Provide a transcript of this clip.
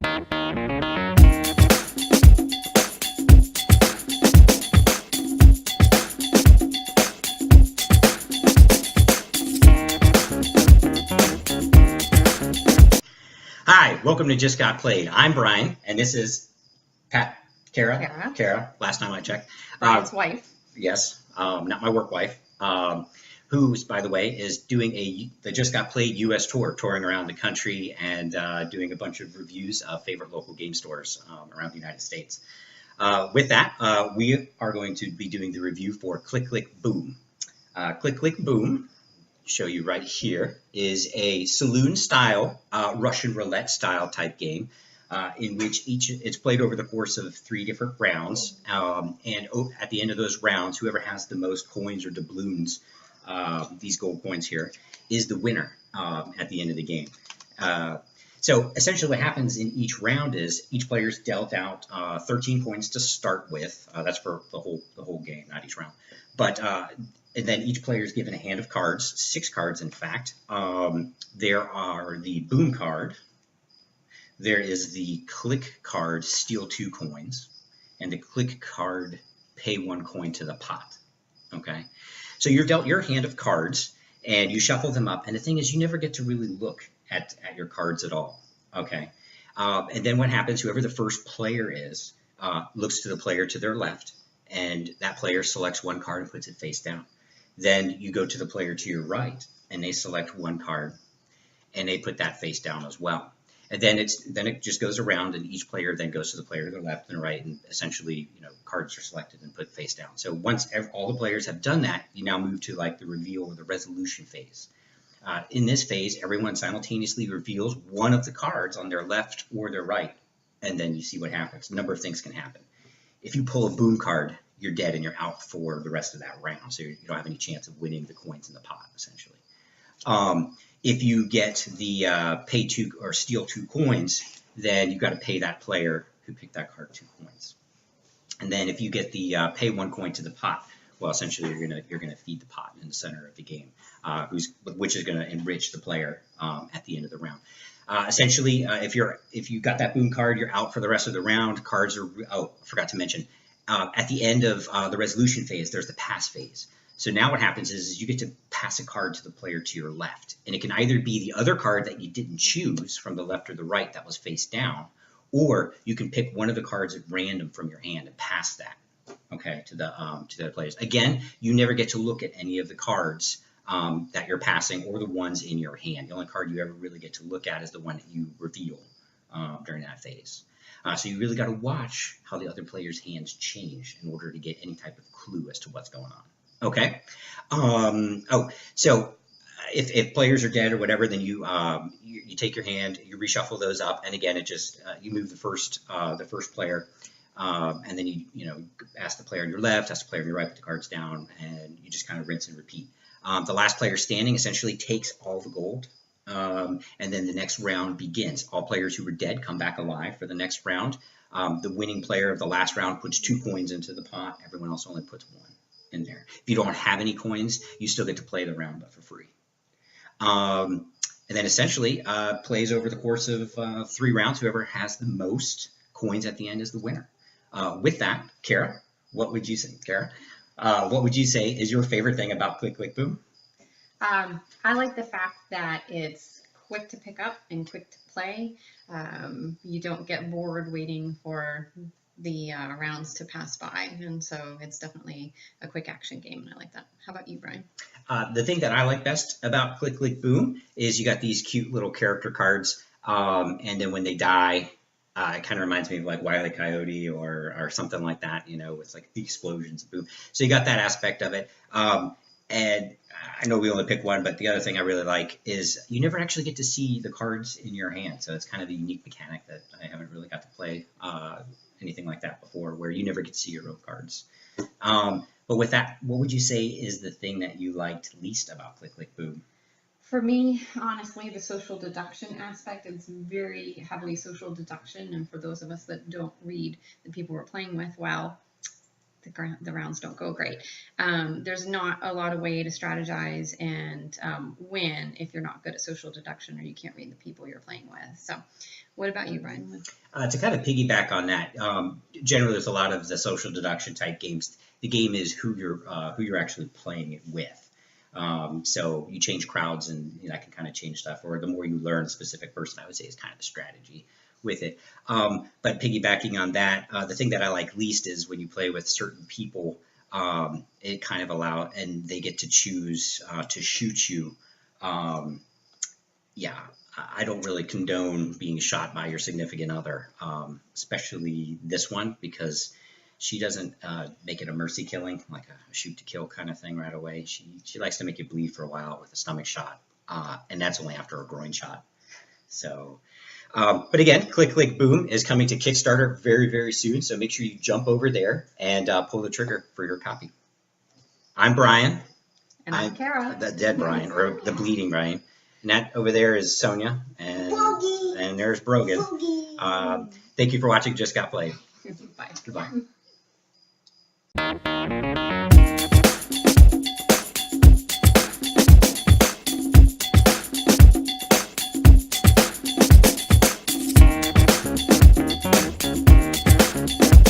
Hi, welcome to Just Got Played. I'm Brian, and this is Pat, Kara. Kara, last time I checked. Brian's wife. Yes, not my work wife, who, by the way, is doing the Just Got Played U.S. tour, touring around the country and doing a bunch of reviews of favorite local game stores around the United States. With that, we are going to be doing the review for Click Click Boom. Click Click Boom, show you right here, is a saloon style, Russian roulette style type game. In which it's played over the course of 3 different rounds, and at the end of those rounds, whoever has the most coins or doubloons, these gold coins here, is the winner at the end of the game. So essentially, what happens in each round is each player is dealt out 13 coins to start with. That's for the whole game, not each round. But and then each player is given a hand of cards, 6 cards, in fact. There are the boom card. There is the click card, steal 2 coins, and the click card, pay 1 coin to the pot. Okay, so you're dealt your hand of cards, and you shuffle them up. And the thing is, you never get to really look at your cards at all. Okay, and then what happens? Whoever the first player is looks to the player to their left, and that player selects 1 card and puts it face down. Then you go to the player to your right, and they select 1 card, and they put that face down as well. And then it just goes around, and each player then goes to the player to the left and right, and essentially, cards are selected and put face down. So once all the players have done that, you now move to like the reveal or the resolution phase. In this phase, everyone simultaneously reveals one of the cards on their left or their right, and then you see what happens. A number of things can happen. If you pull a boom card, you're dead and you're out for the rest of that round, so you don't have any chance of winning the coins in the pot, essentially. If you get the pay 2 or steal 2 coins, then you've got to pay that player who picked that card 2 coins. And then if you get the pay 1 coin to the pot, well, essentially you're gonna feed the pot in the center of the game, which is going to enrich the player at the end of the round. Essentially, if you got that boom card, you're out for the rest of the round. Cards are I forgot to mention at the end of the resolution phase, there's the pass phase. So now what happens is you get to pass a card to the player to your left. And it can either be the other card that you didn't choose from the left or the right that was face down, or you can pick one of the cards at random from your hand and pass that, okay, to the other players. Again, you never get to look at any of the cards that you're passing or the ones in your hand. The only card you ever really get to look at is the one that you reveal during that phase. So you really got to watch how the other players' hands change in order to get any type of clue as to what's going on. Okay. So if players are dead or whatever, then you take your hand, you reshuffle those up, and again, it just you move the first player, and then you ask the player on your left, ask the player on your right, put the cards down, and you just kind of rinse and repeat. The last player standing essentially takes all the gold, and then the next round begins. All players who were dead come back alive for the next round. The winning player of the last round puts 2 coins into the pot. Everyone else only puts 1 in there. If you don't have any coins, you still get to play the round, but for free. And then essentially plays over the course of 3 rounds. Whoever has the most coins at the end is the winner. With that, Kara, what would you say? What would you say is your favorite thing about Click Click Boom? I like the fact that it's quick to pick up and quick to play. You don't get bored waiting for the rounds to pass by, and so it's definitely a quick action game, and I like that. How about you, Brian? The thing that I like best about Click Click Boom is you got these cute little character cards, and then when they die, it kind of reminds me of like Wile E. Coyote or something like that, with like the explosions, boom. So you got that aspect of it. And I know we only pick one, but the other thing I really like is you never actually get to see the cards in your hand. So it's kind of a unique mechanic that I haven't really got to play anything like that before, where you never get to see your own cards. But with that, what would you say is the thing that you liked least about Click Click Boom? For me, honestly, the social deduction aspect is very heavily social deduction, and for those of us that don't read the people we're playing with, well, the rounds don't go great. There's not a lot of way to strategize and win if you're not good at social deduction or you can't read the people you're playing with. So, what about you, Brian? To kind of piggyback on that, generally there's a lot of the social deduction type games. The game is who you're actually playing it with. So you change crowds, and that can kind of change stuff. Or the more you learn a specific person, I would say is kind of the strategy with it. But piggybacking on that, the thing that I like least is when you play with certain people, it kind of and they get to choose to shoot you. Yeah, I don't really condone being shot by your significant other, especially this one, because she doesn't make it a mercy killing, like a shoot to kill kind of thing right away. She likes to make you bleed for a while with a stomach shot, and that's only after a groin shot. So, but again, Click Click Boom is coming to Kickstarter very, very soon, so make sure you jump over there and pull the trigger for your copy. I'm Brian. And I'm Kara. The dead Brian, or the bleeding Brian. And that over there is Sonia, and there's Brogan. Thank you for watching Just Got Played. Bye. Goodbye.